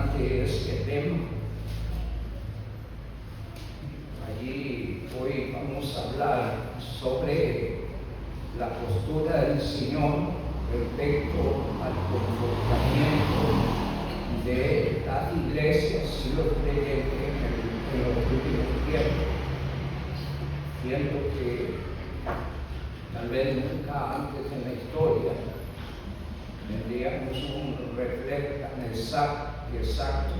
importante este tema. Allí hoy vamos a hablar sobre la postura del Señor respecto al comportamiento de las iglesias y los creyentes en los últimos tiempos. Siento que tal vez nunca antes en la historia tendríamos un reflejo tan exacto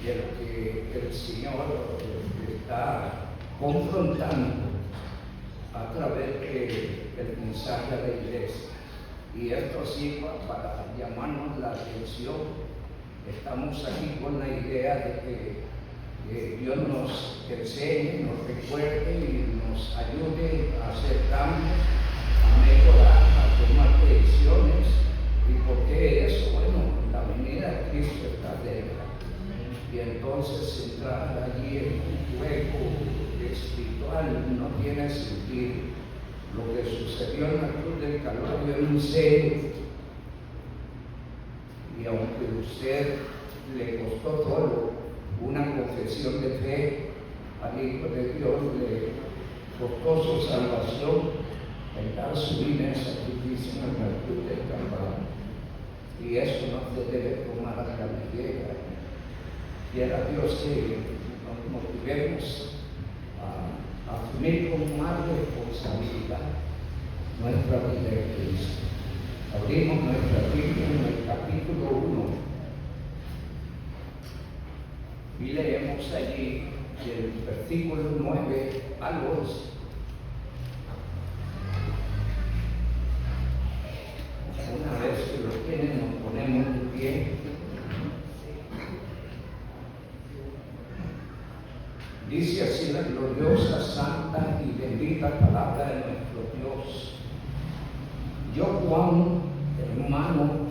de lo que el Señor está confrontando a través del mensaje de la iglesia. Y esto sirve para llamarnos la atención. Estamos aquí con la idea de que Dios nos enseñe, nos recuerde y nos ayude a hacer cambios, a mejorar, a tomar decisiones. ¿Y por qué eso? Bueno, la venida de Cristo está cerca. Y entonces entrar allí en un hueco espiritual no tiene sentido. Lo que sucedió en la cruz del Calvario es un serio. Y aunque a usted le costó todo una confesión de fe al Hijo de Dios, le costó su salvación en dar su vida en sacrificio en la cruz del Calvario. Y eso no se debe tomar a la ligera. Quiera Dios que nos motivemos a asumir con más responsabilidad nuestra vida de Cristo. Abrimos nuestra Biblia en el capítulo 1 y leemos allí el versículo 9 al 11. Una vez que lo tienen, nos ponemos de pie. Dice así la gloriosa, santa y bendita palabra de nuestro Dios. Yo, Juan,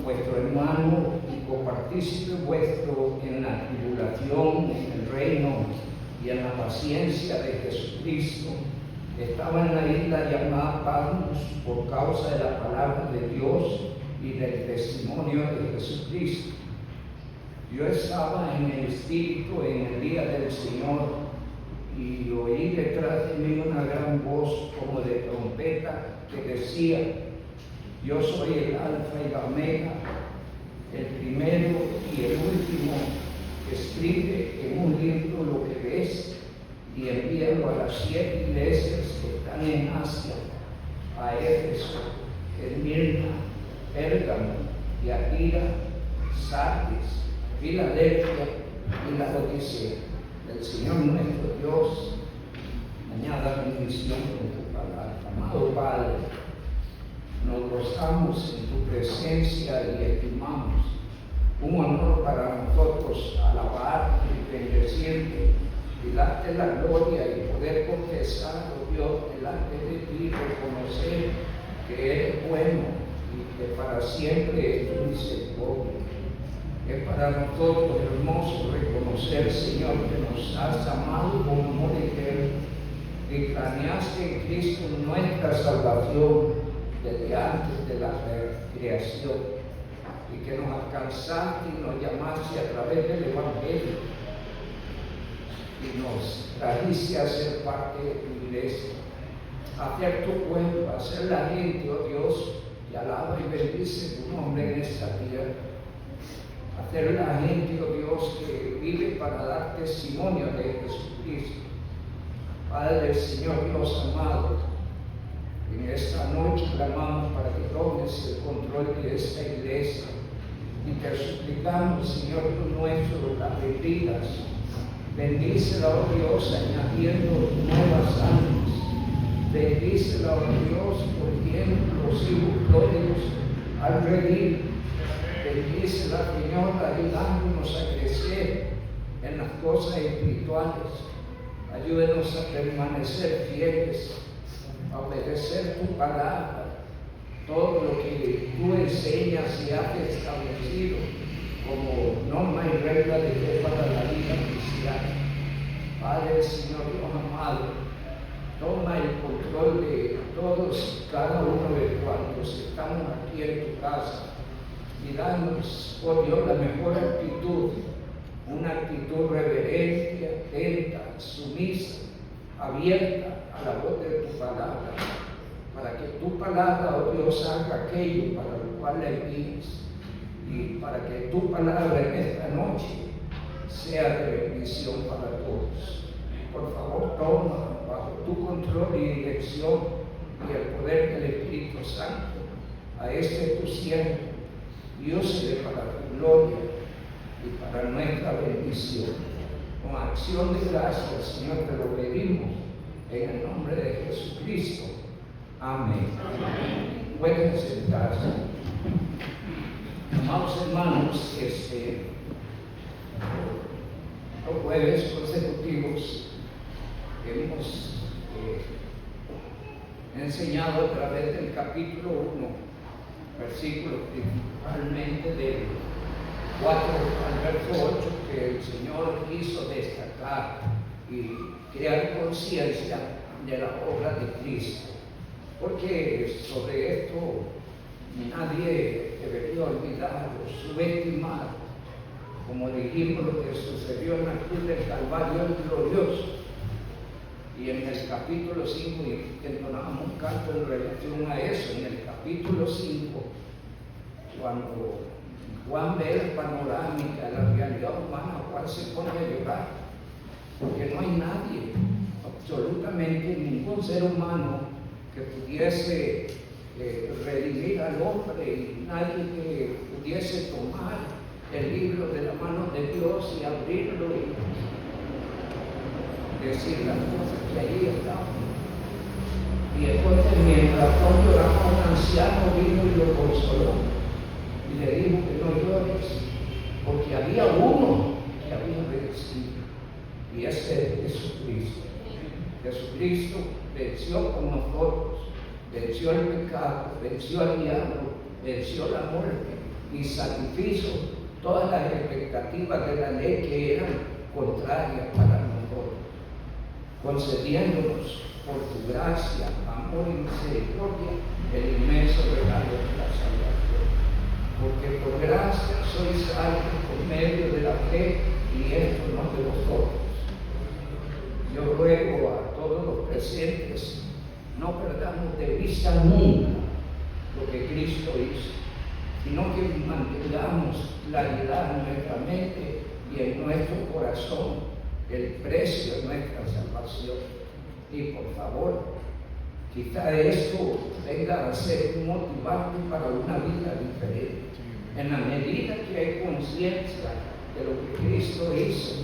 vuestro hermano y copartícipe vuestro en la tribulación, en el reino y en la paciencia de Jesucristo, estaba en la isla llamada Patmos por causa de la palabra de Dios y del testimonio de Jesucristo. Yo estaba en el Espíritu en el día del Señor y oí detrás de mí una gran voz como de trompeta que decía: yo soy el Alfa y la Omega, el primero y el último. Escribe en un libro lo que ves y envíalo a las 7 iglesias que están en Asia, a Éfeso, Esmirna, Pérgamo, Tiatira, Sardis, Filadelfia y la Odisea. El Señor nuestro Dios añada bendición con tu palabra. Amado Padre, nos gozamos en tu presencia y estimamos un honor para nosotros alabarte y bendecirte y darte la gloria y poder confesar, oh Dios, delante de ti, reconocer que eres bueno y que para siempre es tu misericordia. Es para nosotros hermoso reconocer, Señor, que nos has amado con amor eterno, que planeaste en Cristo nuestra salvación desde antes de la creación, y que nos alcanzaste y nos llamaste a través del Evangelio y nos trajiste a ser parte de tu iglesia, a hacer tu pueblo, a ser la gente, oh Dios, que alaba y bendice tu nombre en esta tierra, a ser la gente, oh Dios, que vive para dar testimonio de Jesucristo. Padre, Señor Dios amado, en esta noche clamamos para que tomes el control de esta iglesia y te suplicamos, Señor Dios nuestro, las benditas. Bendícela, oh Dios, añadiendo nuevas almas. Bendícela, oh Dios, poniendo los hijos pródigos al redil. Bendícela, Señor, ayudándonos a crecer en las cosas espirituales. Ayúdenos a permanecer fieles, a obedecer tu palabra, todo lo que tú enseñas y has establecido como norma y regla de fe para la vida cristiana. Padre, Señor Dios amado, toma el control de todos y cada uno de cuantos estamos aquí en tu casa. y danos, oh Dios, la mejor actitud, una actitud reverente, atenta, sumisa, abierta a la voz de tu palabra, para que tu palabra, oh Dios, haga aquello para lo cual la envíes, y para que tu palabra en esta noche sea de bendición para todos. Por favor, toma bajo tu control y dirección y el poder del Espíritu Santo a este tu siervo, y úsele para tu gloria y para nuestra bendición. Con acción de gracias, Señor, te lo pedimos en el nombre de Jesucristo. Amén. Pueden sentarse. Amados hermanos, los jueves consecutivos hemos enseñado a través del capítulo 1, versículos principalmente del 4 al verso 8, que el Señor quiso destacar y crear conciencia de la obra de Cristo, porque sobre esto nadie debería olvidar o subestimar, como dijimos, lo que sucedió en la cruz del Calvario es glorioso. Y en el capítulo 5, y entonábamos un canto en relación a eso, en el capítulo 5, cuando Juan ve la panorámica, la realidad humana, Juan se pone a llorar, porque no hay nadie, absolutamente ningún ser humano que pudiese redimir al hombre, y nadie que pudiese tomar el libro de la mano de Dios y abrirlo y decir las cosas que allí estaban. Y entonces, mientras Juan lloraba, un anciano vino y lo consoló y le dijo que no llores, porque había uno que había vencido, y ese es Jesucristo. Jesucristo venció con nosotros, venció el pecado, venció al diablo, venció la muerte y satisfizo todas las expectativas de la ley que eran contrarias para nosotros, concediéndonos por tu gracia, amor y misericordia el inmenso regalo de la salvación. Porque por gracia sois salvos por medio de la fe, y esto no de vosotros. Yo ruego a todos los presentes, no perdamos de vista nunca lo que Cristo hizo, sino que mantengamos claridad en nuestra mente y en nuestro corazón el precio de nuestra salvación. Y por favor, quizá esto venga a ser un motivante para una vida diferente. En la medida que hay conciencia de lo que Cristo hizo,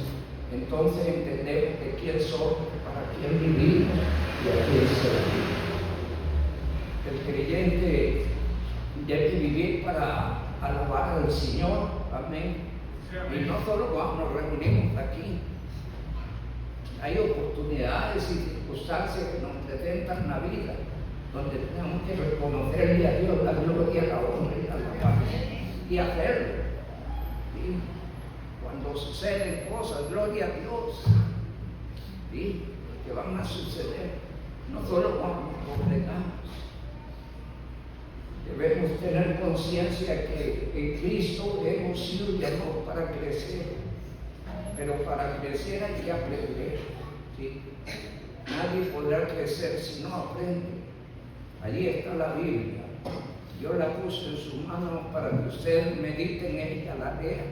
entonces entendemos de quién somos, para quién vivimos y a quién servimos. El creyente debe vivir para alabar al Señor. Amén. Y no solo cuando nos reunimos aquí. Hay oportunidades y circunstancias que nos presentan en la vida, donde tenemos que reconocerle a Dios la gloria, la honra y la alabanza, y hacerlo. ¿Sí? Cuando suceden cosas, gloria a Dios, ¿sí?, que van a suceder, no solo cuando nos congregamos. Debemos tener conciencia que en Cristo hemos sido llamados para crecer, pero para crecer hay que aprender. ¿Sí? Nadie podrá crecer si no aprende. Allí está la Biblia. Yo la puse en su mano para que usted medite en ella, la lea.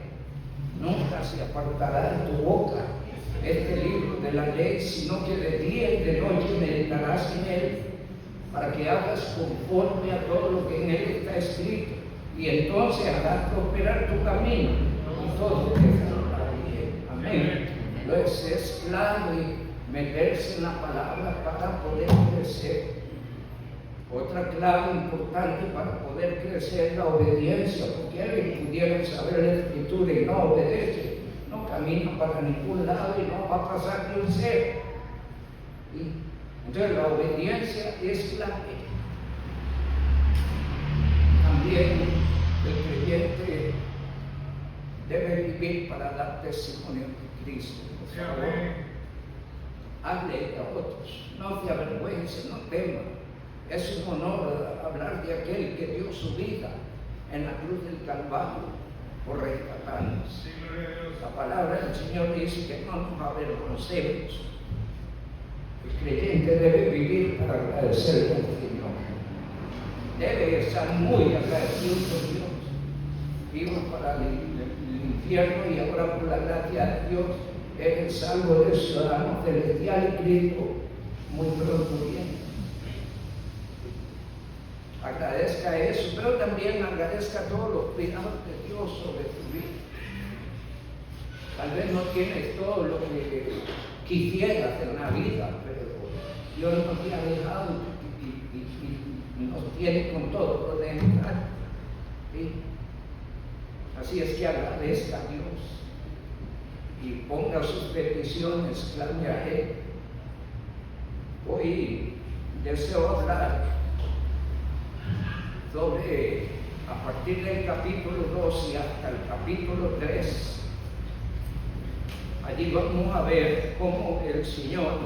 Nunca se apartará de tu boca este libro de la ley, sino que de día y de noche meditarás en él, para que hagas conforme a todo lo que en él está escrito, y entonces harás prosperar tu camino y todo te saldrá bien. Amén. Entonces es clave meterse en la palabra para poder crecer. Otra clave importante para poder crecer es la obediencia, porque alguien pudiera saber la escritura y no obedece, no camina para ningún lado y no va a pasar ni un ser. ¿Sí? Entonces la obediencia es clave. También el creyente debe vivir para dar testimonio de Cristo. Por favor, hable a otros, no se avergüence, no tema. Es un honor hablar de aquel que dio su vida en la cruz del Calvario por rescatarnos. La palabra del Señor dice que no nos avergoncemos. El creyente debe vivir para agradecerle al Señor. Debe estar muy agradecido con Dios. Vivimos para el infierno y ahora por la gracia de Dios eres salvo del ciudadano celestial y Cristo muy pronto viene. Agradezca eso, pero también agradezca todos los cuidados de Dios sobre tu vida. Tal vez no tienes todo lo que quisieras en la vida, pero Dios no te ha dejado y nos tiene con todo por dentro. ¿Sí? Así es que agradezca a Dios y ponga sus peticiones, clame a Él. Hoy deseo hablar sobre, a partir del capítulo 2 y hasta el capítulo 3, allí vamos a ver cómo el Señor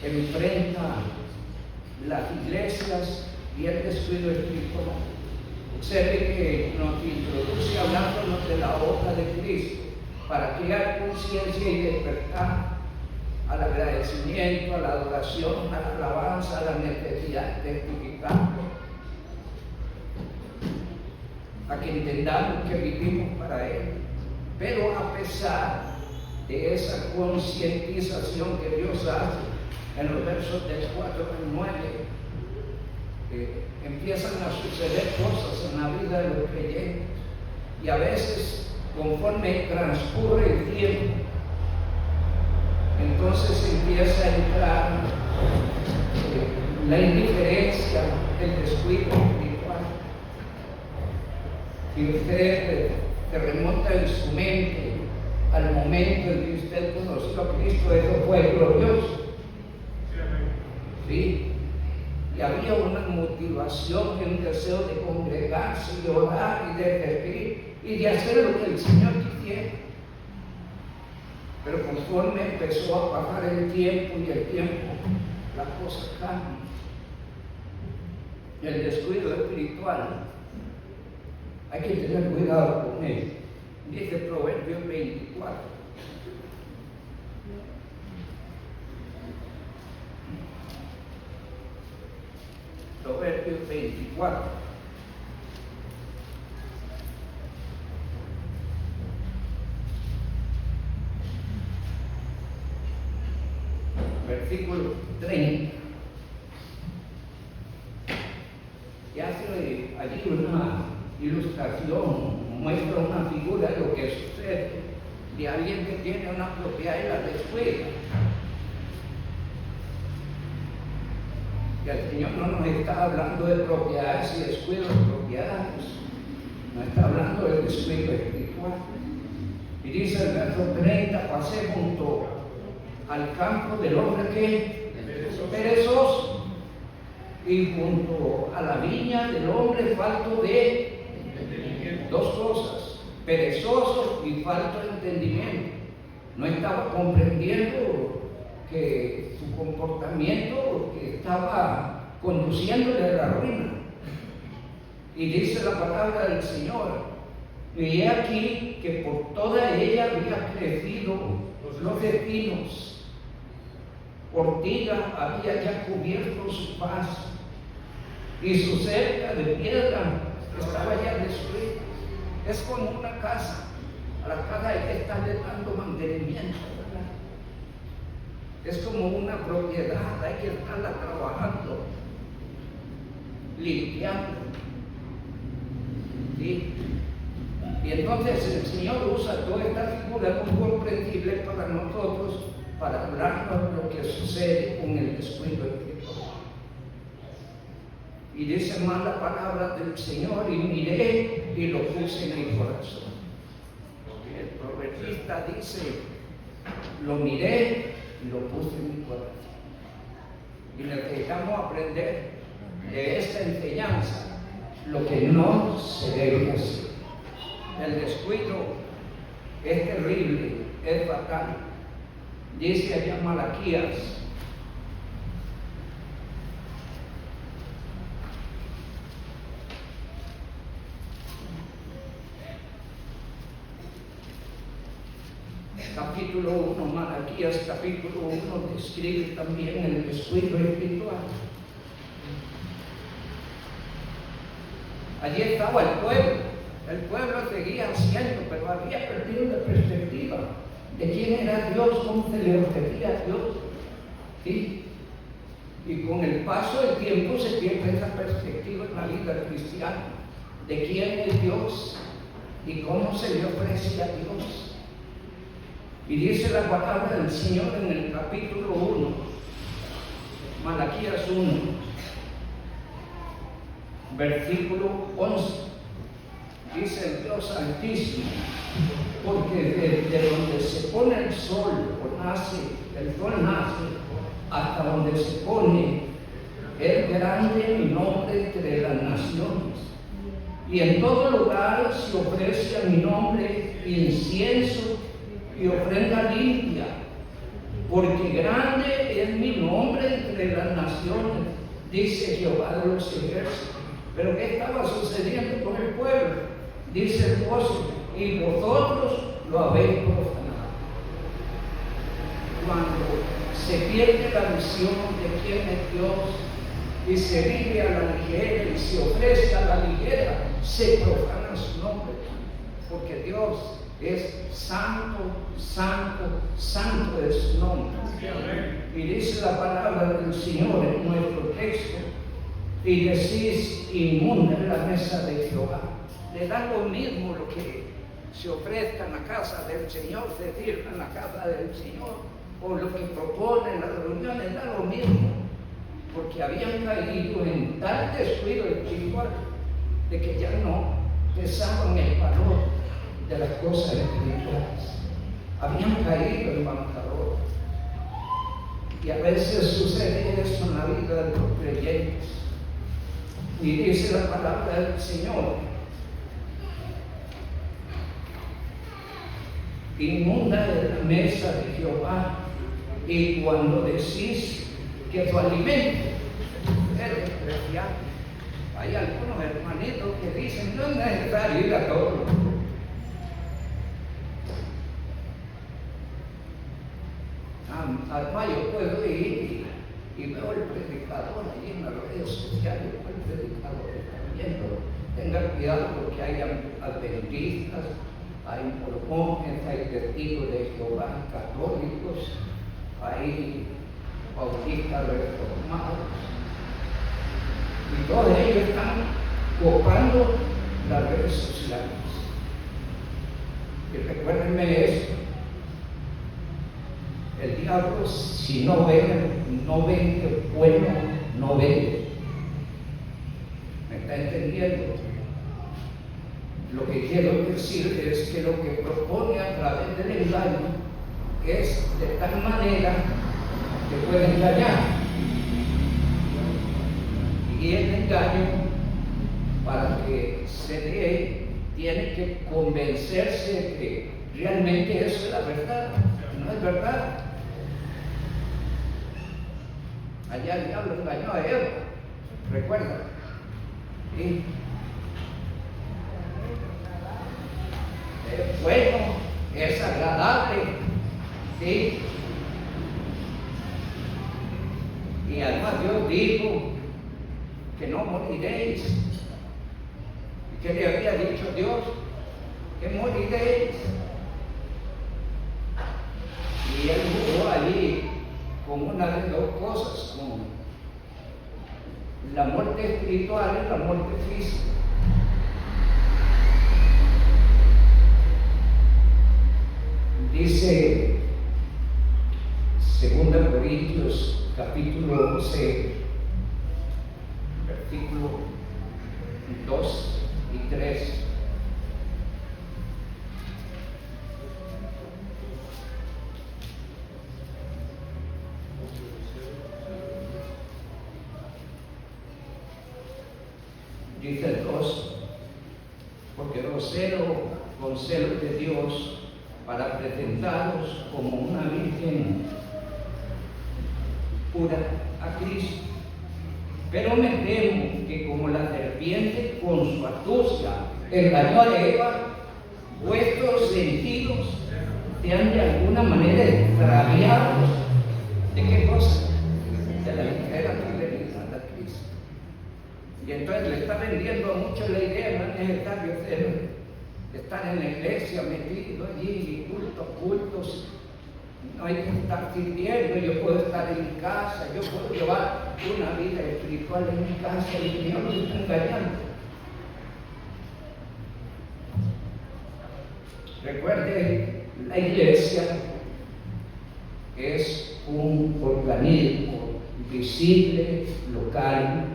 enfrenta las iglesias y el descuido espiritual. Observe que nos introduce hablándonos de la obra de Cristo para crear conciencia y despertar al agradecimiento, a la adoración, a la alabanza, a la necesidad de testificar, a que entendamos que vivimos para Él. Pero a pesar de esa concientización que Dios hace en los versos del 4 al 9, empiezan a suceder cosas en la vida de los creyentes, y a veces conforme transcurre el tiempo, entonces empieza a entrar la indiferencia, el descuido espiritual. Y usted se remonta en su mente al momento en que usted conoció a Cristo, eso fue glorioso. ¿Sí? Y había una motivación y un deseo de congregarse, de orar y de servir y de hacer lo que el Señor quisiera. Pero conforme empezó a pasar el tiempo y el tiempo, las cosas cambian. El descuido espiritual, hay que tener cuidado con él. Dice Proverbios 24. Proverbios 24. Versículo 30. Y hace allí una ilustración, muestra una figura de lo que sucede de alguien que tiene una propiedad y la descuida. Y el Señor no nos está hablando de propiedades y descuido de propiedades, no está hablando del descuido espiritual. Y dice el verso 30, pasé junto al campo del hombre que perezoso, y junto a la viña del hombre falto de dos cosas: perezoso y falto de entendimiento. No estaba comprendiendo que su comportamiento estaba conduciéndole a la ruina. Y dice la palabra del Señor: y he aquí que por toda ella había crecido los espinos, ortiga había ya cubierto su paso, y su cerca de piedra estaba ya destruida. Es como una casa, a la casa hay que estarle dando mantenimiento, ¿verdad? Es como una propiedad, hay que estarla trabajando, limpiando. ¿Sí? Y entonces el Señor usa toda esta figura muy comprensible para nosotros, para hablarnos de lo que sucede con el descuido espiritual. Y dice más la palabra del Señor: y miré y lo puse en mi corazón. El proverbista dice: lo miré y lo puse en mi corazón. Y necesitamos aprender de esta enseñanza lo que no se debe hacer. El descuido es terrible, es fatal. Dice allá Malaquías, capítulo 1, Malaquías capítulo 1, describe también el descuido espiritual. Allí estaba el pueblo seguía haciendo, pero había perdido la perspectiva de quién era Dios, cómo se le ofrecía a Dios. ¿Sí? Y con el paso del tiempo se pierde esa perspectiva en la vida cristiana, de quién es Dios y cómo se le ofrece a Dios. Y dice la palabra del Señor en el capítulo 1, Malaquías 1, versículo 11. Dice el Dios Altísimo, porque desde donde se pone el sol, el sol nace, hasta donde se pone, es grande mi nombre entre las naciones. Y en todo lugar se ofrece a mi nombre incienso y ofrenda limpia, porque grande es mi nombre entre las naciones, dice Jehová de los ejércitos. Pero ¿qué estaba sucediendo con el pueblo? Dice el Dios, y vosotros lo habéis profanado. Cuando se pierde la visión de quién es Dios y se vive a la ligera y se ofrece a la ligera, se profana su nombre, porque Dios es santo, santo, santo es su nombre. Y dice la palabra del Señor en nuestro texto, y decís, inmunda es la mesa de Jehová. Le da lo mismo lo que se ofrezca en la casa del Señor, se sirva en la casa del Señor, o lo que propone en las reuniones, da lo mismo, porque habían caído en tal descuido espiritual de que ya no pensaban el valor de las cosas espirituales. Habían caído en bancarrota. Y a veces sucede eso en la vida de los creyentes. Y dice la palabra del Señor, inmunda es la mesa de Jehová, y cuando decís que tu alimento es despreciable. Hay algunos hermanitos que dicen, no es necesario ir a todo. Al mayo puedo ir y veo el predicador allí en las redes sociales, el predicador está viendo. Tengan cuidado porque hay adventistas, hay mormones, hay testigos de Jehová, católicos, hay bautistas reformados, y todos ellos están ocupando las redes sociales. Y recuérdenme esto, el diablo, si no vende bueno, no vende. ¿Me está entendiendo? Lo que quiero decir es que lo que propone a través del engaño es de tal manera que puede engañar. Y el engaño, para que se dé, tiene que convencerse de que realmente eso es la verdad. No es verdad. Allá el diablo engañó a Eva, recuerda. ¿Sí? Es bueno, es agradable, ¿sí? Y además Dios dijo que no moriréis. ¿Y qué le había dicho Dios? Que moriréis. Y él jugó allí con una de dos cosas, con la muerte espiritual y la muerte física. Dice 2 Corintios capítulo 11, versículo 2 y 3. Dice el 2, porque os celo con celo de Dios para presentaros como una virgen pura a Cristo. Pero me temo que como la serpiente con su astucia engañó a Eva, vuestros sentidos han de alguna manera extraviados. ¿De qué cosa? De la entera fidelidad a Cristo. Y entonces le está vendiendo mucho la idea, no es necesario estar en la iglesia metido allí, cultos. No hay que estar sirviendo, yo puedo estar en mi casa, yo puedo llevar una vida espiritual en mi casa, y el Señor nos está engañando. Recuerde, la iglesia es un organismo visible, local,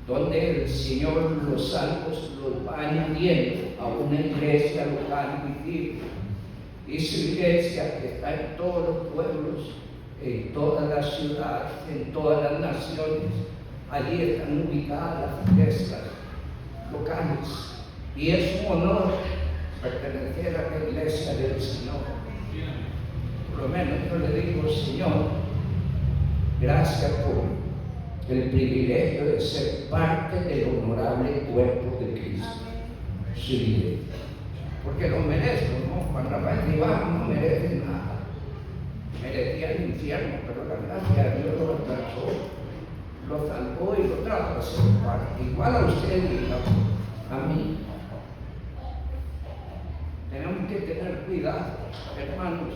donde el Señor los santos los va añadiendo a una iglesia local visible. Y su iglesia que está en todos los pueblos, en todas las ciudades, en todas las naciones, allí están ubicadas las iglesias locales. Y es un honor pertenecer a la iglesia del Señor. Por lo menos yo le digo, Señor, gracias por el privilegio de ser parte del honorable cuerpo de Cristo, su iglesia. Porque lo merezco, ¿no? Juan Rafael Ibarra no merece nada. Merecía el infierno, pero la gracia de Dios lo alcanzó, lo salvó y lo trajo a ser parte. Igual a usted y a mí. Tenemos que tener cuidado, hermanos,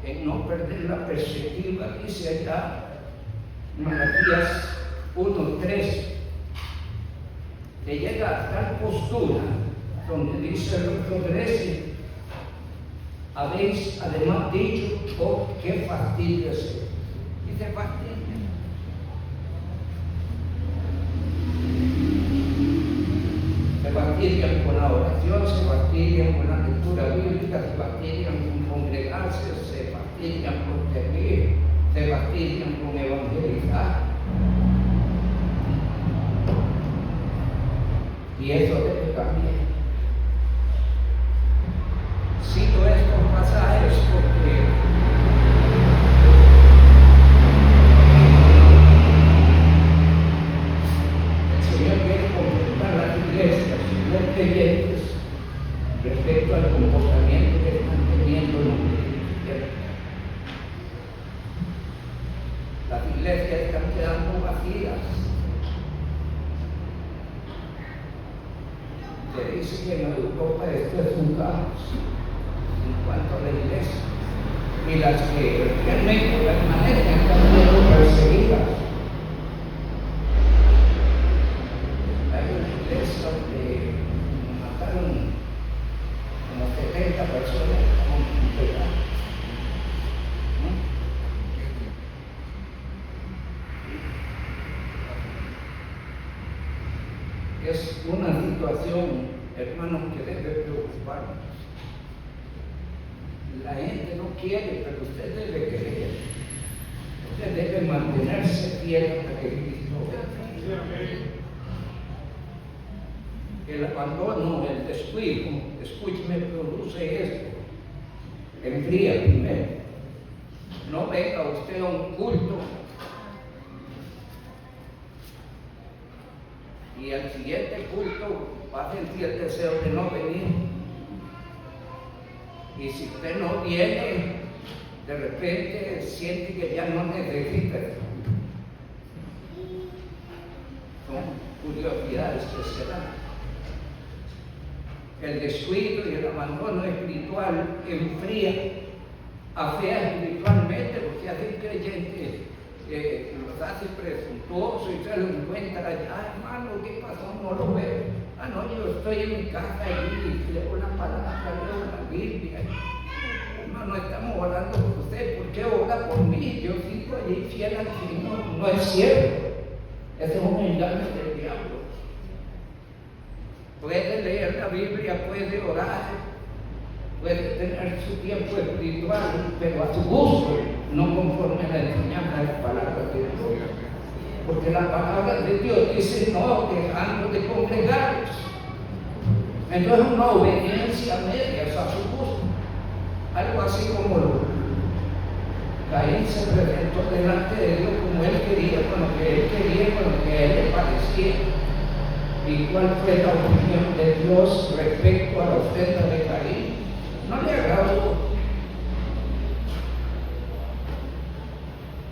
en no perder la perspectiva. Dice allá Malaquías 1:3, que llega a tal postura donde dice el otro 13, habéis además dicho, oh, qué fastidio es esto. Dice fastidio. Se fastidian con la oración, se fastidian con la lectura bíblica, se fastidian con congregarse, se fastidian con servir, se fastidian con evangelizar. Y eso debe cambiar. Cito estos pasajes porque el Señor quiere confrontar a las iglesias, los creyentes, respecto al comportamiento que están teniendo en los cristianos. Las iglesias están quedando vacías. Se dice que en Europa esto es un caos en cuanto a la iglesia, y las que realmente permanecen están siendo perseguidas. Hay una iglesia donde mataron como 70 personas como un pecado. Es una situación, hermanos, que debe preocuparnos. La gente no quiere, pero usted debe querer. Usted debe mantenerse fiel a Cristo. El abandono, el descuido, escúcheme, produce esto. Enfría primero. No venga usted a un culto y al siguiente culto va a sentir el deseo de no venir. Y si usted no viene, de repente siente que ya no necesita. Son curiosidades que se dan. El descuido y el abandono espiritual enfría, afea espiritualmente, porque hace creyentes los hace presuntuosos y se lo encuentra allá. Hermano, ¿qué pasó? No lo veo. No, yo estoy en mi casa y leo la palabra, leo la Biblia. No estamos orando por usted. ¿Por qué ora por mí? Yo sigo allí fiel al Señor. No es cierto. Ese es un engaño del diablo. Puede leer la Biblia, puede orar, puede tener su tiempo espiritual, pero a su gusto, no conforme a la enseñanza de la palabra de Dios. Porque la palabra de Dios dice no, dejando de congregarlos. Entonces una obediencia media es a su gusto. Algo así como Caín se presentó delante de Dios como él quería, con lo que él quería, con lo que a él le parecía. ¿Y cuál fue la opinión de Dios respecto a la ofrenda de Caín? No le agradó.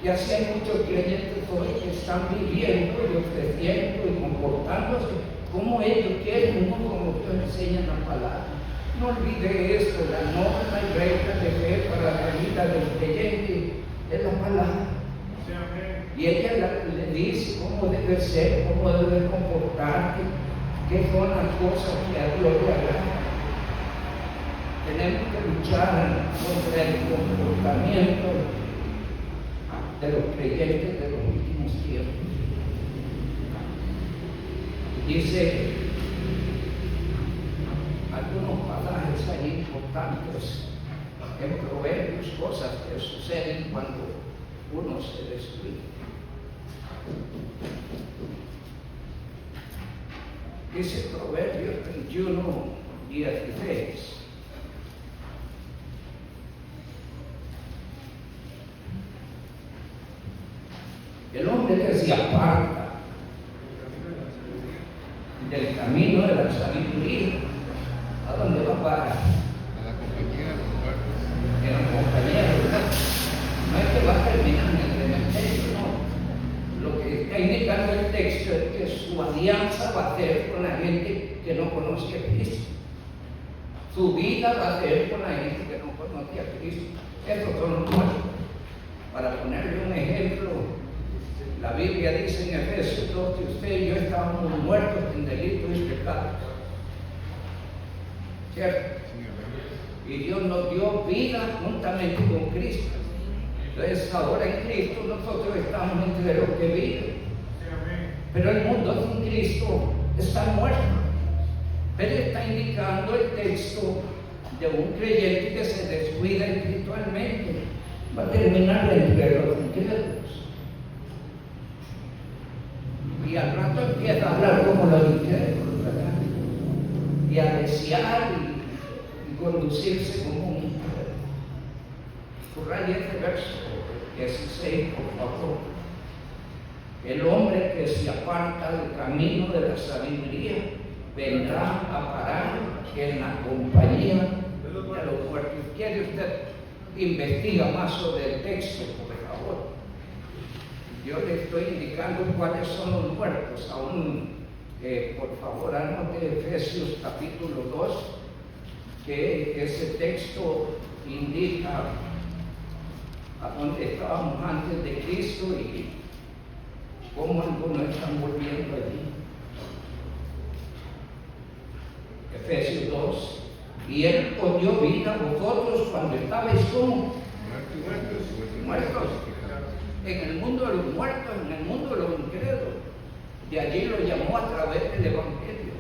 Y así hay muchos creyentes hoy que están viviendo y ofreciendo y comportándose como ellos quieren, no como Dios enseña en la palabra. No olvide esto, la norma y regla de fe para la vida del creyente es la palabra. Y ella le dice cómo debe ser, cómo debe comportarse, qué son las cosas que a Dios le agradan. Tenemos que luchar contra el comportamiento de los creyentes de los últimos tiempos. Dice algunos pasajes ahí importantes en Proverbios, cosas que suceden cuando uno se descuida. Dice Proverbios 21:16. El hombre que se aparta del camino de la sabiduría, ¿a dónde va a parar? A la compañía de los muertos. En la compañía, ¿verdad? No es que va a terminar en el cementerio, no. Lo que está indicando el texto es que su alianza va a ser con la gente que no conoce a Cristo. Su vida va a ser con la gente que no conoce a Cristo. Estos son los muertos. Para ponerle un ejemplo, la Biblia dice en Efesios 2 que usted y yo estábamos muertos en delitos y pecados. ¿Cierto? Y Dios nos dio vida juntamente con Cristo. Entonces ahora en Cristo nosotros estamos entre los que viven. Pero el mundo sin Cristo está muerto. Pero está indicando el texto de un creyente que se descuida espiritualmente. Va a terminar entre los incrédulos. Y al rato empieza a hablar como los incrédulos, ¿verdad? Y a desear y conducirse como un incrédulo. Subraya este verso 16, por favor. El hombre que se aparta del camino de la sabiduría vendrá a parar en la compañía de los muertos. ¿Quiere usted investiga más sobre el texto, por favor? Yo le estoy indicando cuáles son los muertos. Aún, por favor, anote Efesios capítulo 2, que ese texto indica a dónde estábamos antes de Cristo y cómo algunos están volviendo allí. Efesios 2. Y Él os dio vida a vosotros cuando estabais como muertos. En el mundo de los muertos, en el mundo de los incrédulos. De allí lo llamó a través del Evangelio.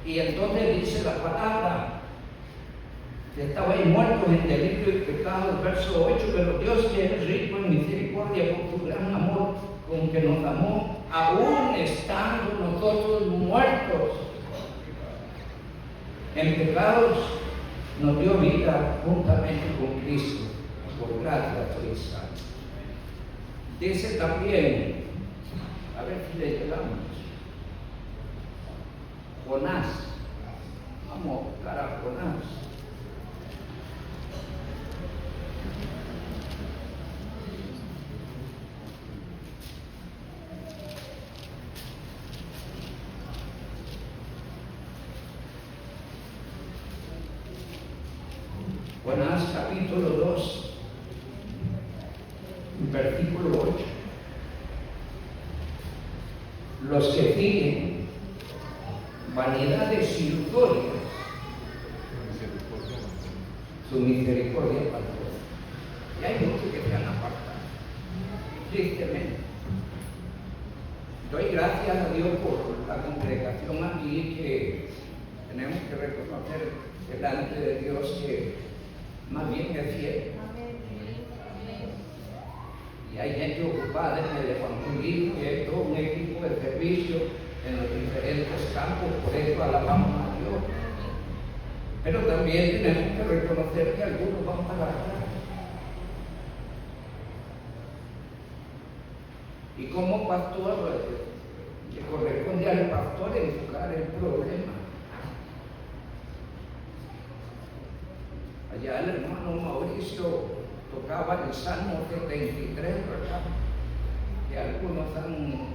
Y entonces dice la palabra: estabais muertos en delito y pecado, verso 8, pero Dios, que es rico en misericordia por su gran amor con que nos amó, aún estando nosotros muertos en pecados, nos dio vida juntamente con Cristo. Por gracia sois salvos. Dice también, a ver si le llegamos, Jonás. Vamos a buscar a Jonás. Jonás capítulo 2, versículo 8. Los que siguen vanidades ilusorias, su misericordia pasó. Y hay muchos que se han apartado, tristemente. Doy gracias a Dios por la congregación aquí, que tenemos que reconocer delante de Dios que más bien es fiel. Y hay gente ocupada en el evangelismo y hay todo un equipo de servicio en los diferentes campos, por eso alabamos a Dios. Pero también tenemos que reconocer que algunos van para atrás. Y como pastor, le corresponde al pastor enfocar el problema. Allá el hermano Mauricio tocaba el Salmo 73, ¿verdad? Que algunos han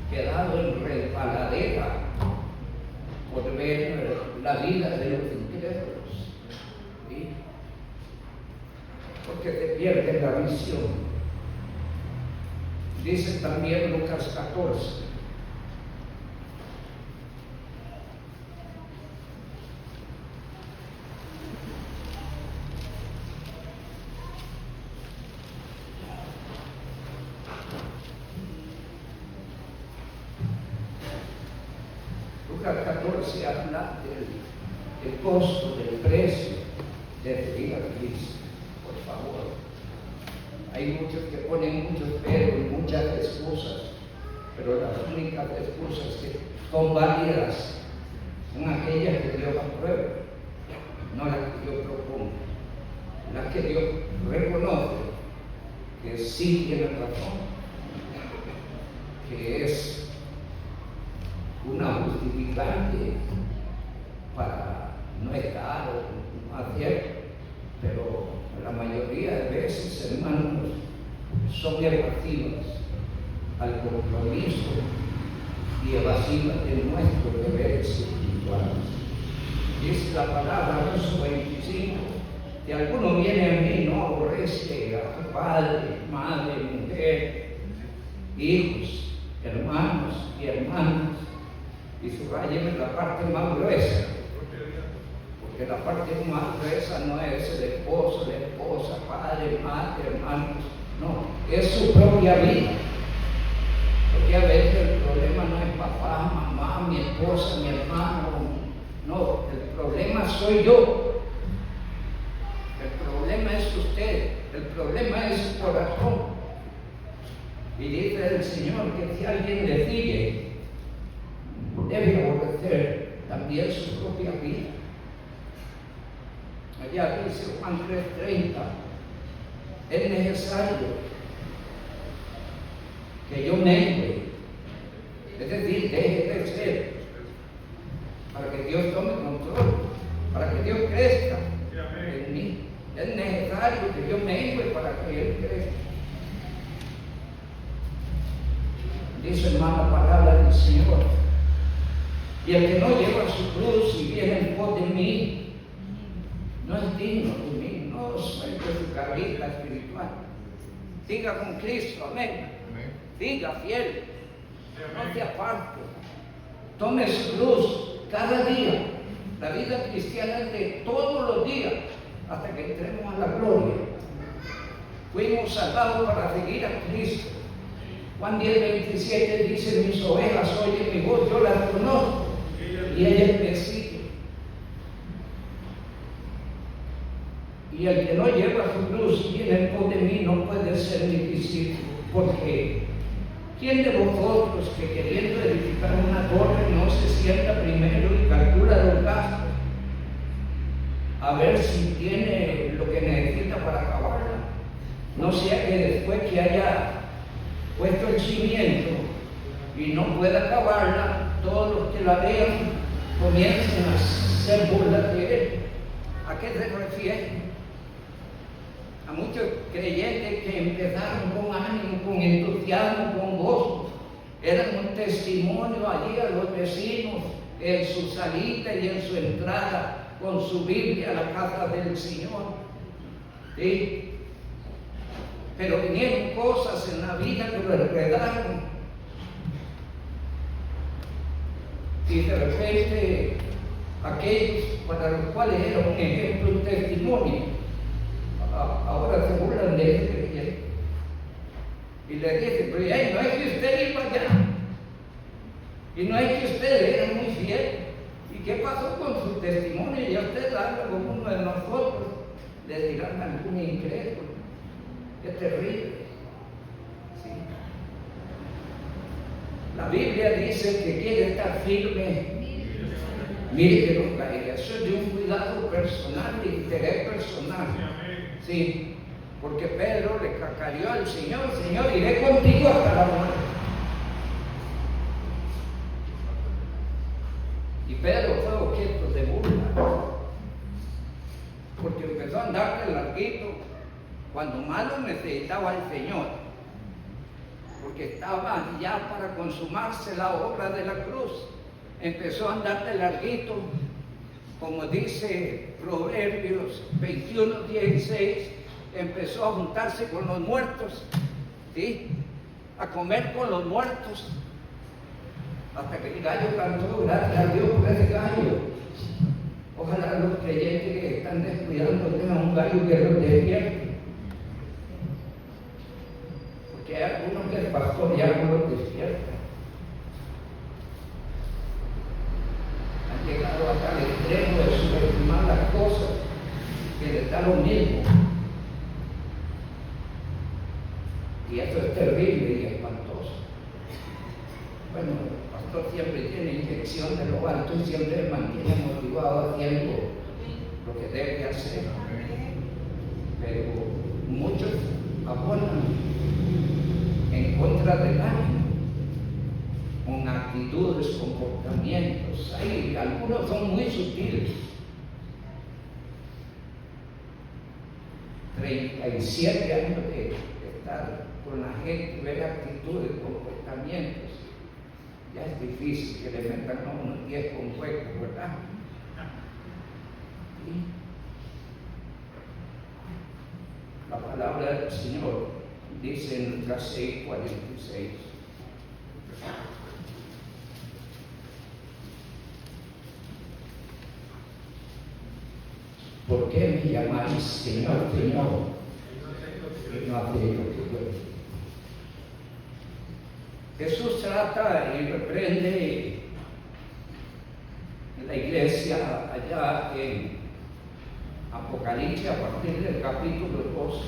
quedado en resbaladera por ver la vida de los incrédulos, ¿sí? Porque te pierdes la visión. Dice también Lucas 14. Lucas 14 habla del costo, del precio de seguir a Cristo. Por favor. Hay muchos que ponen muchos pero y muchas excusas, pero las únicas excusas que son válidas son aquellas que Dios aprueba, no las que Dios propone, las que Dios reconoce que sí tiene razón, que es una justificante para no estar o no hacer, pero la mayoría de veces, hermanos, son evasivas al compromiso y evasivas de nuestros deberes espirituales. Dice la palabra, verso 25, que alguno viene a mí, no aborrece a su padre, madre, mujer, hijos, hermanos y hermanas, y subrayen la parte más gruesa, porque la parte más gruesa no es el esposo, la esposa, padre, madre, hermanos, no, es su propia vida. Porque a veces el problema no es papá, mamá, mi esposa, mi hermano, no, el problema soy yo. El problema es usted, el problema es su corazón. Y dice el Señor que si alguien le sigue, debe aborrecer también su propia vida. Allá dice Juan 3:30, es necesario que yo mengue, es decir, deje de ser, para que Dios tome control, para que Dios crezca en mí. Es necesario que yo mengue para que Él crezca. Dice hermana la palabra del Señor. Y el que no lleva su cruz y viene en pos de mí, no es digno de mí, no soy de su carrera espiritual. Siga con Cristo, amén. Siga fiel, no se aparte. Tome su cruz cada día. La vida cristiana es de todos los días hasta que entremos a la gloria. Fuimos salvados para seguir a Cristo. Juan 10:27 dice: mis ovejas oyen mi voz, yo las conozco y ellas me siguen. Y el que no lleva su cruz y viene en pos de mí no puede ser mi discípulo. Porque ¿quién de vosotros que queriendo edificar una torre no se sienta primero y calcula los gastos? A ver si tiene lo que necesita para acabarla. No sea que después que haya puesto el cimiento y no pueda acabarla, todos los que la vean comiencen a hacer burla de él. ¿A qué se refiere? A muchos creyentes que empezaron con ánimo, con entusiasmo, con gozo, eran un testimonio allí a los vecinos en su salida y en su entrada con su Biblia a la casa del Señor. ¿Sí? Pero vinieron cosas en la vida que lo enredaron. Y de repente aquellos para los cuales era un ejemplo, un testimonio, ahora se burlan de ese creyente. Y le dicen: pero ya no es que usted iba allá, y no es que usted era muy fiel. ¿Y qué pasó con su testimonio? Ya usted habla con uno de nosotros, le dirán algún incrédulo. Qué terrible. ¿Sí? La Biblia dice que quiere estar firme. Mire que no caiga. Eso es de un cuidado personal, de interés personal. Sí, porque Pedro le cacareó al Señor: Señor, iré contigo hasta la muerte. Y Pedro fue objeto de burla, porque empezó a andar de larguito cuando más lo necesitaba el Señor, porque estaba ya para consumarse la obra de la cruz. Empezó a andar de larguito, como dice Proverbios 21:16, empezó a juntarse con los muertos, ¿sí? A comer con los muertos, hasta que el gallo cantó, gracias a Dios por ese gallo. Ojalá los creyentes que están descuidando tengan un gallo que los despierte, porque hay algunos que el pastor ya no los despierta. Han llegado hasta el extremo de subestimar las cosas, que les da lo mismo. Y eso es terrible y espantoso. Bueno, el pastor siempre tiene inyección de lo alto y siempre mantiene motivado haciendo lo que debe hacer. Pero muchos abonan en contra del ánimo, con actitudes, comportamientos. Hay algunos son muy sutiles. 37 años de estar con la gente y ver actitudes, comportamientos. Ya es difícil que le metan a unos 10 con hueco, ¿verdad? ¿Sí? La palabra del Señor dice en Lucas 6:46. ¿Por qué me llamáis Señor, Señor? Y no hacéis lo que yo. Jesús trata y reprende en la iglesia allá en Apocalipsis a partir del capítulo 2.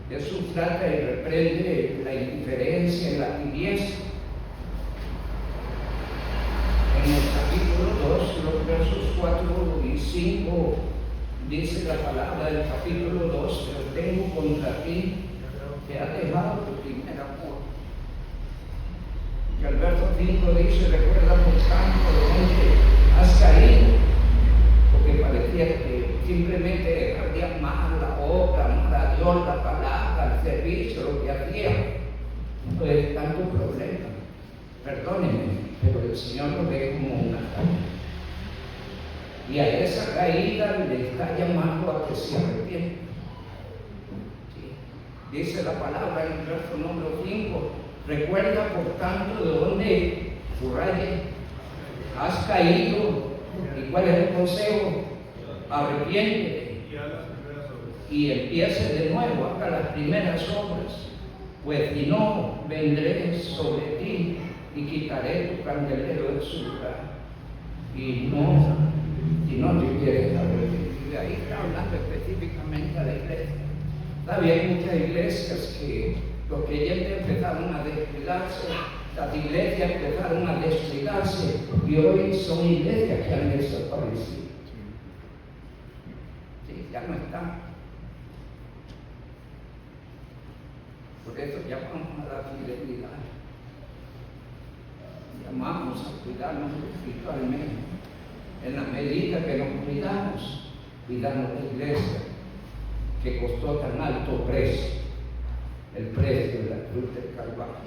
Jesús trata y reprende la indiferencia en la tibieza. En el capítulo 2, los versos 4 y 5, dice la palabra del capítulo 2: pero tengo contra ti que has dejado tu primer amor. Y el verso 5 dice: recuerda por tanto de dónde has caído, porque parecía que simplemente ardía mal la obra, mal a Dios, la palabra, el servicio, lo que hacía. No es tanto problema. Perdónenme, pero el Señor lo ve como una caída. Y a esa caída le está llamando a que se arrepienta. ¿Sí? Dice la palabra en el verso número 5: recuerda por tanto de dónde, subraye, has caído. ¿Y cuál es el consejo? Arrepiéntete y empiece de nuevo, haga las primeras obras, pues si no, vendré sobre ti y quitaré tu candelero de su lugar. Y no, si no te quieres arrepentir. De ahí está hablando específicamente a la iglesia. Todavía hay muchas iglesias que los creyentes empezaron a descuidarse, las iglesias empezaron a descuidarse, y hoy son iglesias que han desaparecido. Sí, ya no están. Por eso llamamos a la fidelidad. Llamamos a cuidarnos espiritualmente. En la medida que nos cuidamos, cuidamos la iglesia, que costó tan alto precio, el precio de la cruz del Calvario.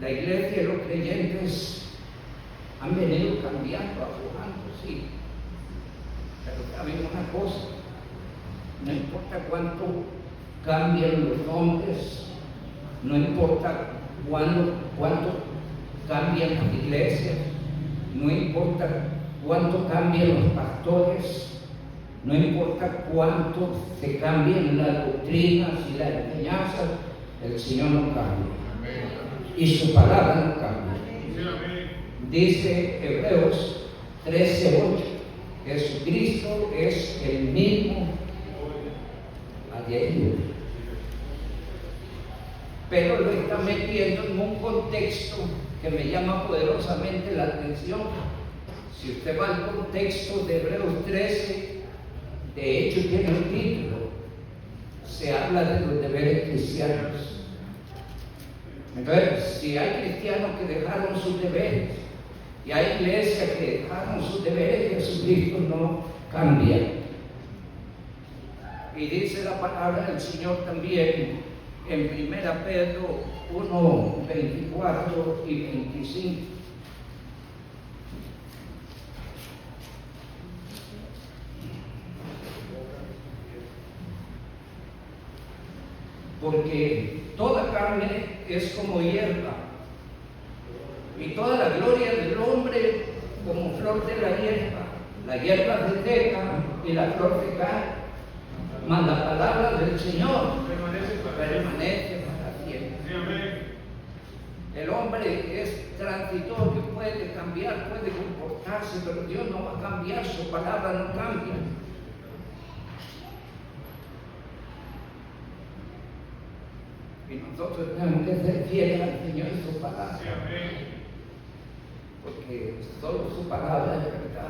La iglesia y los creyentes han venido cambiando, aflojando, sí. Pero saben una cosa: no importa cuánto cambien los hombres, no importa cuánto cambian las iglesias, no importa cuánto cambian los pastores, no importa cuánto se cambien las doctrinas y las enseñanzas, el Señor no cambia. Y su palabra no cambia. Dice Hebreos 13:8: Jesucristo es el mismo ayer y hoy. Pero lo está metiendo en un contexto que me llama poderosamente la atención. Si usted va al contexto de Hebreos 13, de hecho tiene un título: se habla de los deberes cristianos. Entonces, si hay cristianos que dejaron sus deberes y hay iglesias que dejaron sus deberes, Jesucristo no cambia. Y dice la palabra del Señor también en 1 Pedro 1, 24 y 25. Porque toda carne es como hierba, y toda la gloria del hombre como flor de la hierba. La hierba se seca y la flor se cae, mas la palabra del Señor permanece para siempre. El hombre es transitorio, puede cambiar, puede comportarse, pero Dios no va a cambiar, su palabra no cambia. Y nosotros tenemos que ser fieles al Señor y su palabra. Porque solo su palabra es verdad.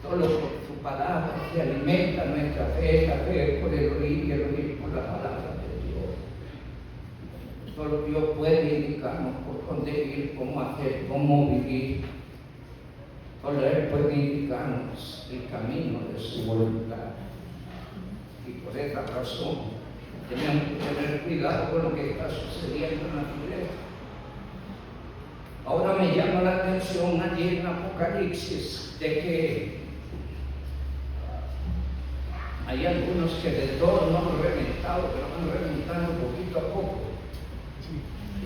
Solo por su palabra se alimenta nuestra fe, la fe por el oír y el oír por la palabra de Dios. Solo Dios puede indicarnos por dónde ir, cómo hacer, cómo vivir. Solo Él puede indicarnos el camino de su voluntad. Y por esa razón tenemos que tener cuidado con lo que está sucediendo en la iglesia. Ahora me llama la atención allí en Apocalipsis de que hay algunos que de todo no han reventado, pero van reventando poquito a poco.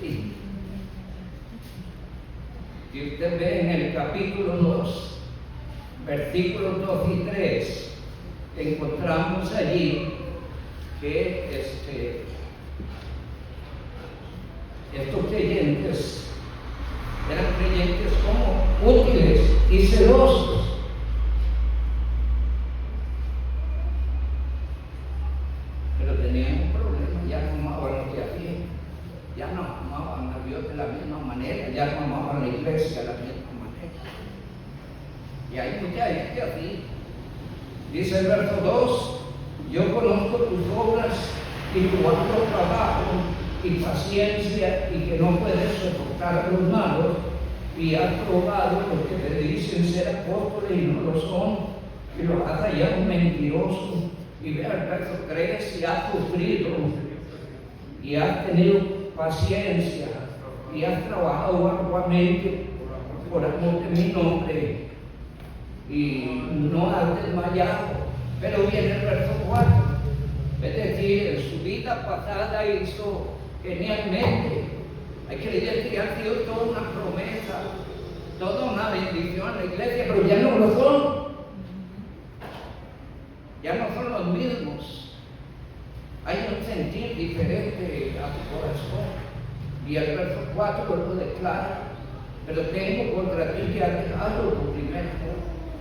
Sí. Y usted ve en el capítulo 2, versículos 2 y 3, encontramos allí que estos creyentes eran creyentes como útiles y celosos. Pero tenían un problema, ya no amaban lo que hacían, ya no amaban a Dios de la misma manera, ya no amaban a la iglesia de la misma manera. Y hay mucha gente así. Dice el verso 2, yo conozco tus obras y tu arduo trabajo y paciencia, y que no puedes soportar a los malos, y has probado los que te dicen ser apóstoles y no lo son, y los has hallado mentirosos. Y ve al verso 3, y has sufrido, y has tenido paciencia, y has trabajado arduamente por amor de mi nombre, y no has desmayado. Pero viene el verso 4, es decir, en su vida pasada hizo genialmente. Hay creyentes que han sido toda una promesa, toda una bendición a la iglesia, pero ya no lo son. Ya no son los mismos. Hay un sentir diferente a su corazón. Y el verso 4 lo declara, pero tengo contra ti que has dejado lo primero.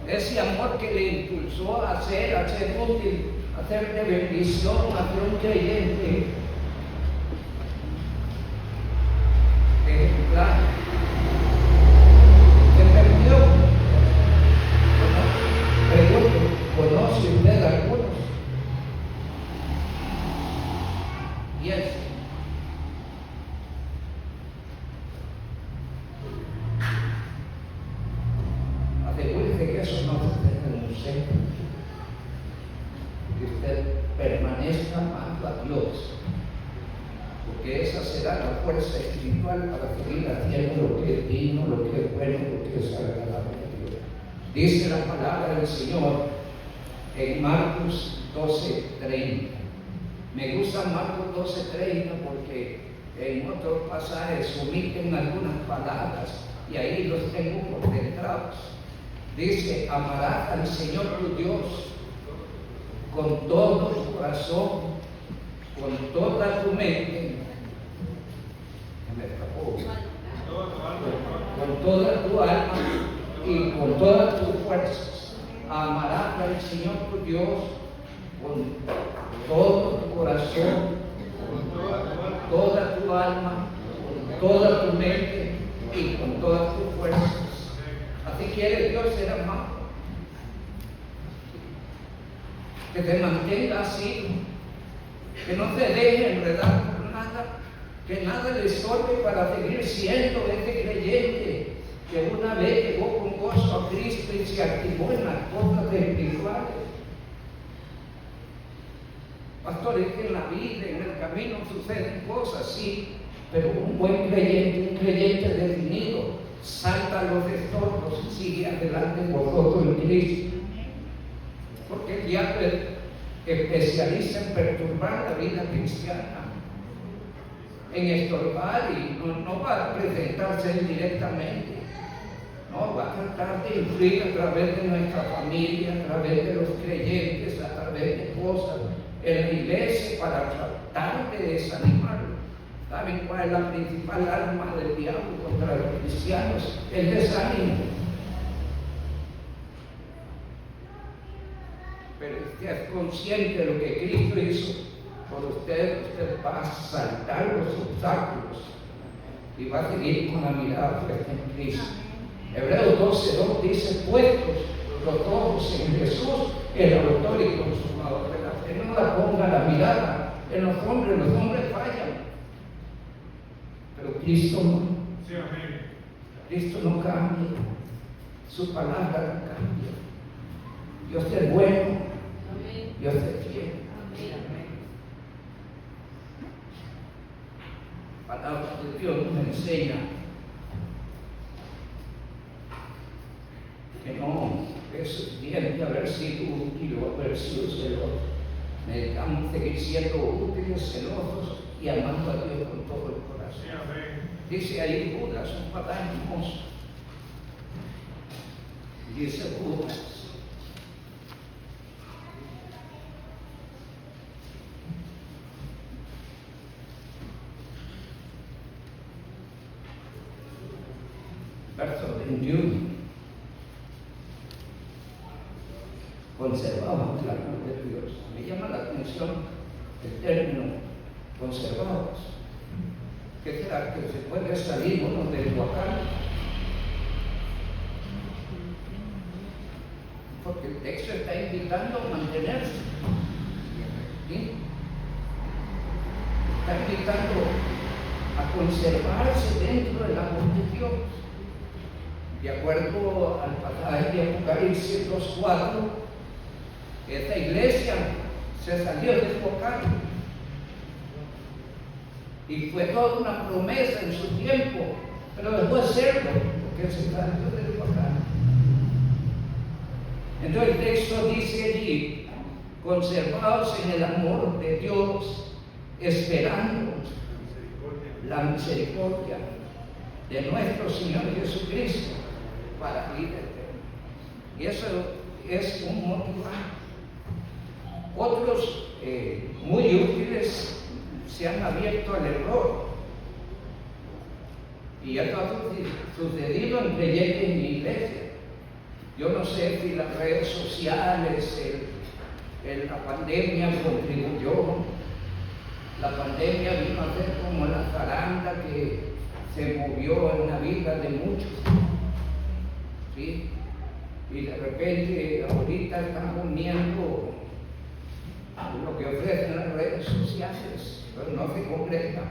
Ese amor que le impulsó a ser útil, a ser de bendición, a ser un creyente ejemplar. Se perdió. Pregunto, ¿conoce usted a algunos? Y eso. Asegúrese que eso no suceda en un centro. Que usted permanezca amando a Dios. Porque esa será la fuerza espiritual para seguir haciendo lo que es digno, lo que es bueno, lo que es agradable a Dios. Dice la palabra del Señor en Marcos 12:30. Me gusta Marcos 12:30 porque en otros pasajes omiten algunas palabras y ahí los tengo concentrados. Dice, amarás al Señor tu Dios con todo tu corazón, con toda tu mente, con toda tu alma y con todas tus fuerzas. Amarás al Señor tu Dios con todo tu corazón, con toda tu alma, con toda tu mente y con todas tus fuerzas. Así quiere Dios ser amado. Que te mantenga así, que no te deje enredar por nada, que nada le estorbe para seguir siendo este creyente que una vez llegó con gozo a Cristo y se activó en las cosas espirituales. Pastor, es que en la vida, en el camino suceden cosas, sí, pero un buen creyente, un creyente definido, salta a los estorbos y sigue adelante por todo en Cristo. Porque el diablo es especialista en perturbar la vida cristiana, en estorbar, y no va a presentarse directamente, no, va a tratar de influir a través de nuestra familia, a través de los creyentes, a través de cosas en la iglesia para tratar de desanimarlo. ¿Saben cuál es la principal arma del diablo contra los cristianos? El desánimo. Pero usted es consciente de lo que Cristo hizo por usted va a saltar los obstáculos y va a seguir con la mirada puesta en Cristo. Hebreos 12:2 dice: puestos los ojos en Jesús, el autor y consumador de la fe. No la ponga la mirada en los hombres fallan, pero Cristo no. Sí, amén. Cristo no cambia, su palabra no cambia. Dios es bueno, Dios es fiel. La palabra de Dios nos enseña que no es suficiente haber sido útil o haber sido celoso. Necesitamos seguir siendo útiles, celosos y amando a Dios con todo el corazón. Sí, amén. Dice ahí Judas, un patán hermoso. Dice Judas: verso 21. Conservados la luz de Dios. Me llama la atención el término conservados. ¿Qué será? Que se puede salir uno del huacán. Porque el texto está invitando a mantenerse. ¿Sí? Está invitando a conservarse dentro del amor de Dios. De acuerdo al pasaje de Apocalipsis 2:4, esta iglesia se salió del pecado y fue toda una promesa en su tiempo, pero dejó de serlo porque se salió del pecado. Entonces el texto dice allí: conservados en el amor de Dios, esperando la misericordia de nuestro Señor Jesucristo para vida eterna. Y eso es un motivante. Otros muy útiles se han abierto al error. Y esto ha sucedido en creyentes en mi iglesia. Yo no sé si las redes sociales, la pandemia contribuyó. La pandemia vino a ser como la zaranda que se movió en la vida de muchos. ¿Sí? Y de repente ahorita estamos viendo lo que ofrecen las redes sociales, pero no se concreta.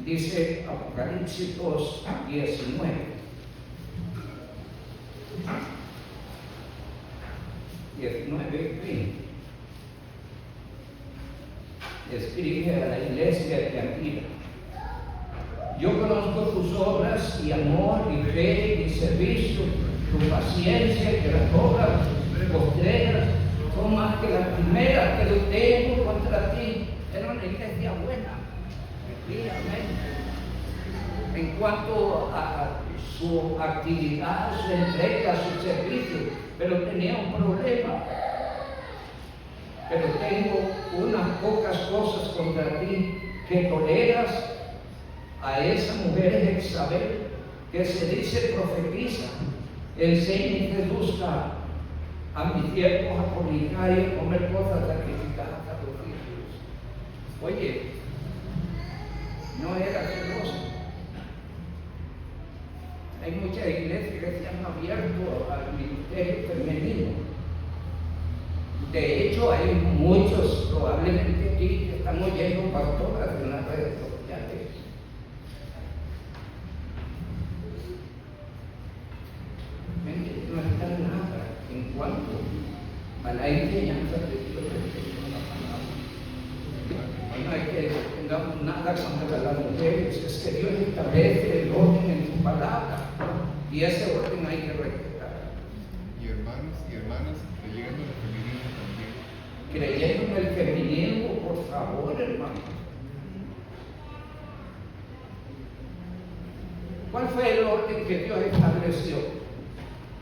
Dice Apocalipsis 2:19. Escribe a la iglesia de Antioquía: yo conozco tus obras y amor y fe y servicio, tu paciencia, que las obras postreras son más que las primeras, que lo tengo contra ti. Era una iglesia buena, en cuanto a su actividad, su entrega, su servicio, pero tenía un problema. Pero tengo unas pocas cosas contra ti, que toleras a esa mujer de Jezabel, que se dice profetiza, enseña y seduzca a mis siervos a fornicar y a comer cosas sacrificadas a los ídolos. Oye, no era celoso. Hay muchas iglesias que se han abierto al ministerio femenino. De hecho, hay muchos, probablemente aquí, que están oyendo pastoras en las redes sociales. No está nada en cuanto enseñanza de Dios en la palabra. No hay que tengamos nada contra las mujeres, es que Dios establece el orden en su palabra y ese orden hay que respetar. Y hermanas, creyendo en el feminismo también. Creyendo en el feminismo, por favor, hermano. ¿Cuál fue el orden que Dios estableció?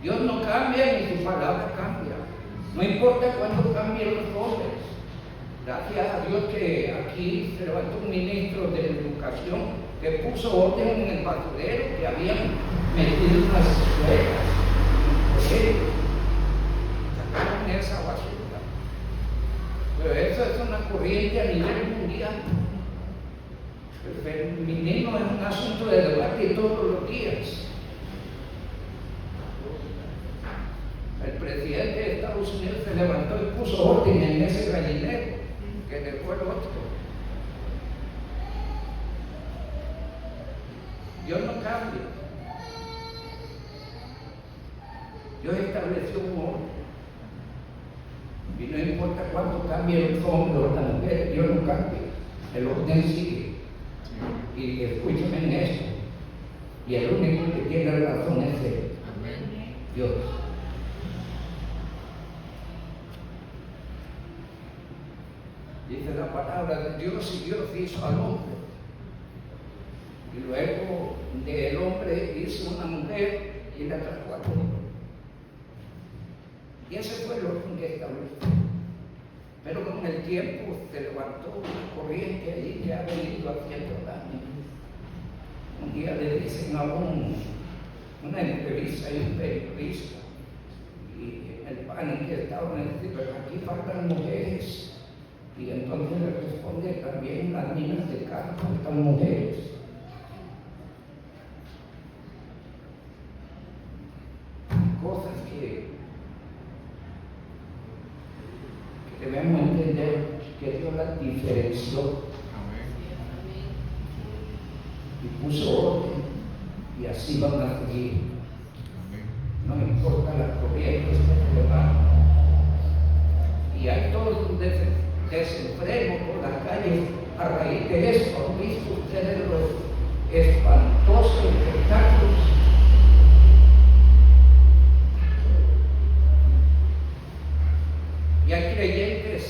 Dios no cambia ni su palabra cambia. No importa cuándo cambien los hombres. Gracias a Dios que aquí se levantó un ministro de Educación que puso orden en el basurero que habían metido unas escuelas. Sacaron esa basura. Pero eso es una corriente a nivel mundial. El feminismo es un asunto de debate todos los días. El presidente de Estados Unidos se levantó y puso orden en ese gallinero que dejó el otro. Dios no cambia. Dios estableció un orden. Y no importa cuánto cambie el hombre o la mujer, Dios no cambia. El orden sigue. Y escúchame en esto. Y el único que tiene razón es Él. Dios. Dice la palabra de Dios y Dios hizo al hombre. Y luego del hombre hizo una mujer y la trajo al mundo. Y ese fue el orden que estableció. Pero con el tiempo se levantó una corriente allí que ha venido haciendo daño. Un día le dicen a una entrevista y un periodista, y el panel que estaba en el pero aquí faltan mujeres. Y entonces le responde también las minas de carne faltan mujeres. Cosas que debemos entender que Dios las diferenció y puso orden y así van a seguir. No importa las corrientes que se levantan. Y hay todo un desenfreno por las calles a raíz de eso. ¿Han visto ustedes los espantosos espectáculos? Y hay creyentes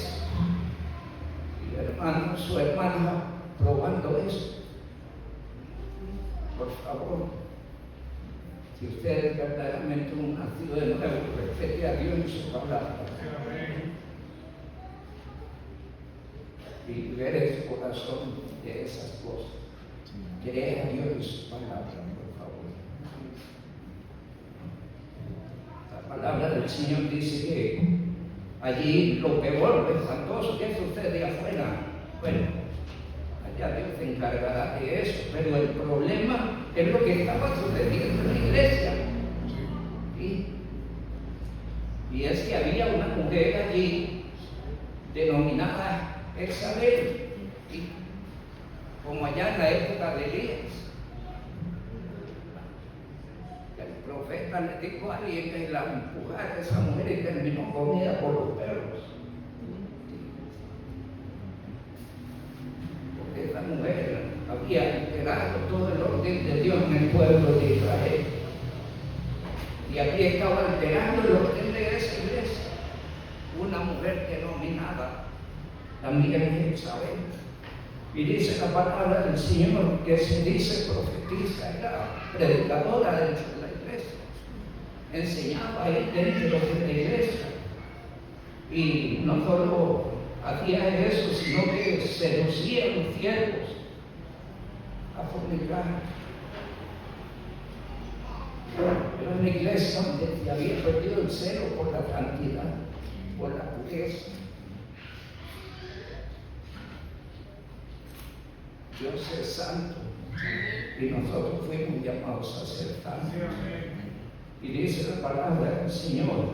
y hermanos o hermanas probando eso. Por favor, si ustedes verdaderamente han nacido de nuevo, respete a Dios y su palabra. Y libere su corazón de esas cosas. Crea a Dios y su palabra, por favor. La palabra del Señor dice que allí lo peor, lo espantoso que sucede afuera, bueno, allá Dios se encargará de eso, pero el problema es lo que estaba sucediendo en la iglesia. ¿Sí? Y es que había una mujer allí denominada Jezabel, ¿sí? Como allá en la época de Elías. El profeta le dijo a alguien que la empujara a esa mujer y terminó comida por los perros. Porque esa mujer había alterado todo el orden de Dios en el pueblo de Israel. Y aquí estaba alterando el orden de esa iglesia. Una mujer denominada también Jezabel. Y dice la palabra del Señor que se dice profetiza, era predicadora dentro de la iglesia. Enseñaba ahí dentro de la iglesia. Y no solo hacía eso, sino que seducía a los siervos a fornicar. Era una iglesia donde se había perdido el celo por la santidad, por la pureza. Dios es santo y nosotros fuimos llamados a ser santos. Y dice la palabra del Señor,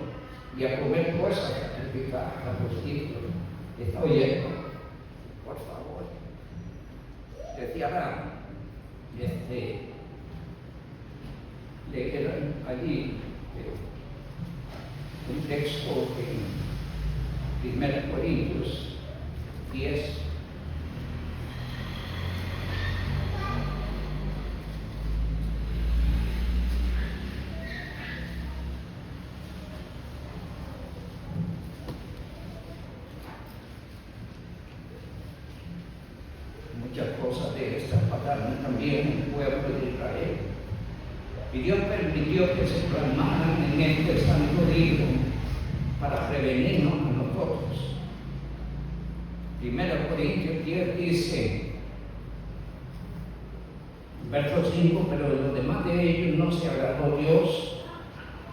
y a comer cosas sacrificadas a los hijos. ¿Está oyendo? Por favor. Decía leer allí un texto 1 Corintios 10. Muchas cosas de estas pasaron también en el pueblo de Israel. Y Dios permitió que se plasmaran en este santo libro para prevenirnos a nosotros. 1 Corintios 10 dice, verso 5, pero de los demás de ellos no se agradó Dios,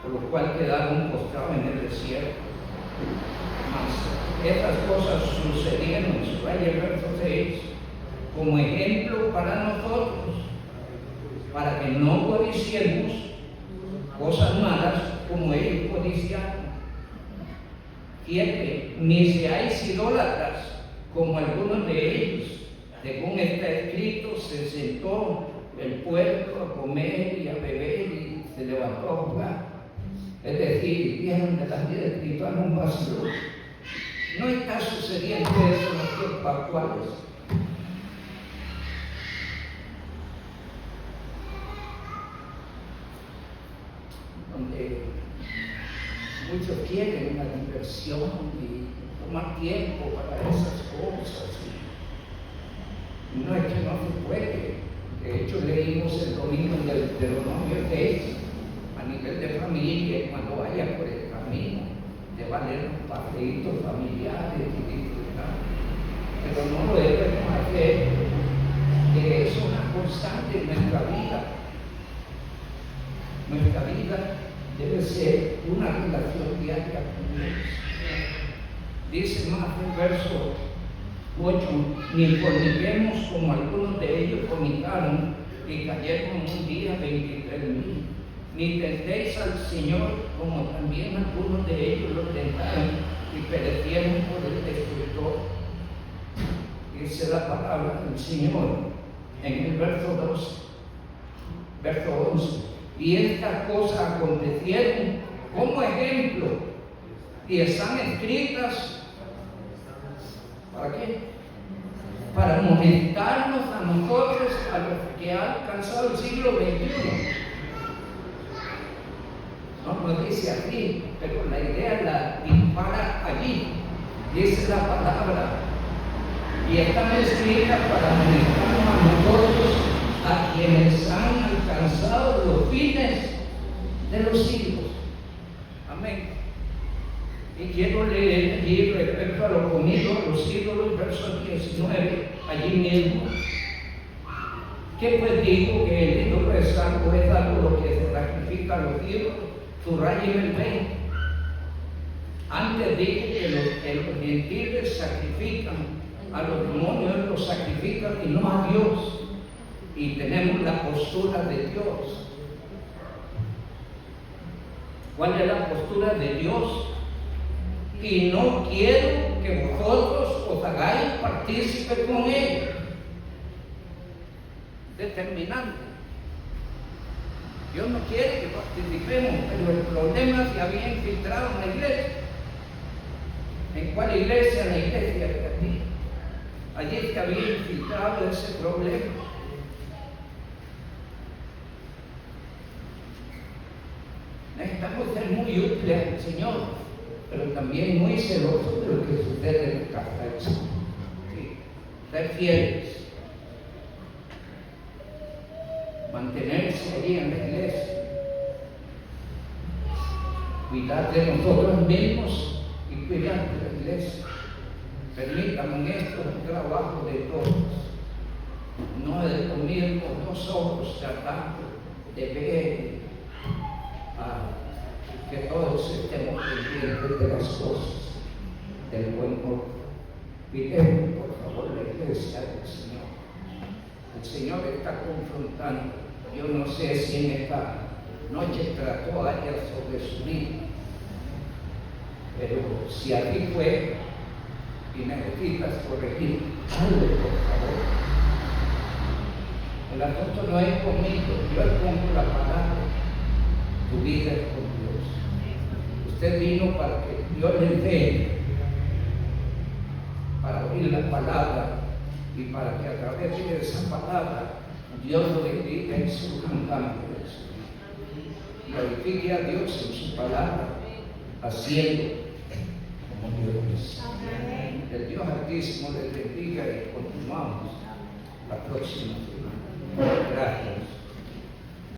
por lo cual quedaron postrados en el desierto. Mas estas cosas sucedieron, subraya el verso 6, como ejemplo para nosotros, para que no codiciemos cosas malas como ellos codiciaron. 7. Ni seáis idólatras como algunos de ellos. Según está escrito, se sentó el pueblo a comer y a beber y se levantó a jugar. Es decir, vieron de la vida espiritual un vacío. No está sucediendo eso en los tiempos actuales. Donde muchos quieren una diversión y tomar tiempo para esas cosas. No es que no se puede. De hecho, leímos el domingo del Deuteronomio 6, a nivel de familia, cuando vayas por el camino, te van a leer los paseitos familiares y disfrutar. Pero no lo debemos hacer, que es una constante en nuestra vida. Nuestra vida debe ser una relación diaria con Dios. Dice más el verso 8, ni forniquemos como algunos de ellos fornicaron y cayeron un día 23,000. Ni tentéis al Señor como también algunos de ellos lo tentaron y perecieron por el destructor. Dice la palabra del Señor en el verso 2, verso 11. Y estas cosas acontecieron como ejemplo y están escritas, ¿para qué? Para molestarnos a nosotros, a los que han alcanzado el siglo XXI. No lo dice aquí, pero la idea la dispara allí. Dice la palabra. Y están escritas para molestarnos a nosotros, a quienes han alcanzado los fines de los siglos. Amén. Y quiero leer allí respecto a lo comido, los ídolos, verso 19, allí mismo. ¿Qué pues digo? Que el ídolo es algo lo que se sacrifica a los ídolos. Subrayen el 20. Antes dije que los gentiles sacrifican a los demonios, los sacrifican y no a Dios. Y tenemos la postura de Dios. ¿Cuál es la postura de Dios? Y no quiero que vosotros os hagáis partícipes con ellos. Determinante. Dios no quiere que participemos, pero el problema se había infiltrado en la iglesia. ¿En cuál iglesia? En la iglesia de aquí. Allí se había infiltrado ese problema. Necesitamos ser muy útiles al Señor, pero también muy celosos de lo que sucede en casa del Señor. Sí. Ser fieles. Mantenerse allí en la iglesia. Cuidar de nosotros mismos y cuidar de la iglesia. Permítanme esto, un trabajo de todos. No es lo mismo nosotros tratando de ver que todos estemos pendientes de las cosas del buen orden. Pidemos por favor la iglesia del Señor. El Señor está confrontando. Yo no sé si en esta noche trató áreas sobre su vida, pero si así fue y necesitas corregir, hazlo por favor. El asunto no es conmigo, yo pongo la palabra. Tu vida es con Dios. Usted vino para que Dios le dé para oír la palabra y para que a través de esa palabra Dios lo bendiga en su campamento. Glorifique a Dios en su palabra, haciendo como Dios dice. El Dios Altísimo les bendiga y continuamos la próxima semana. Gracias.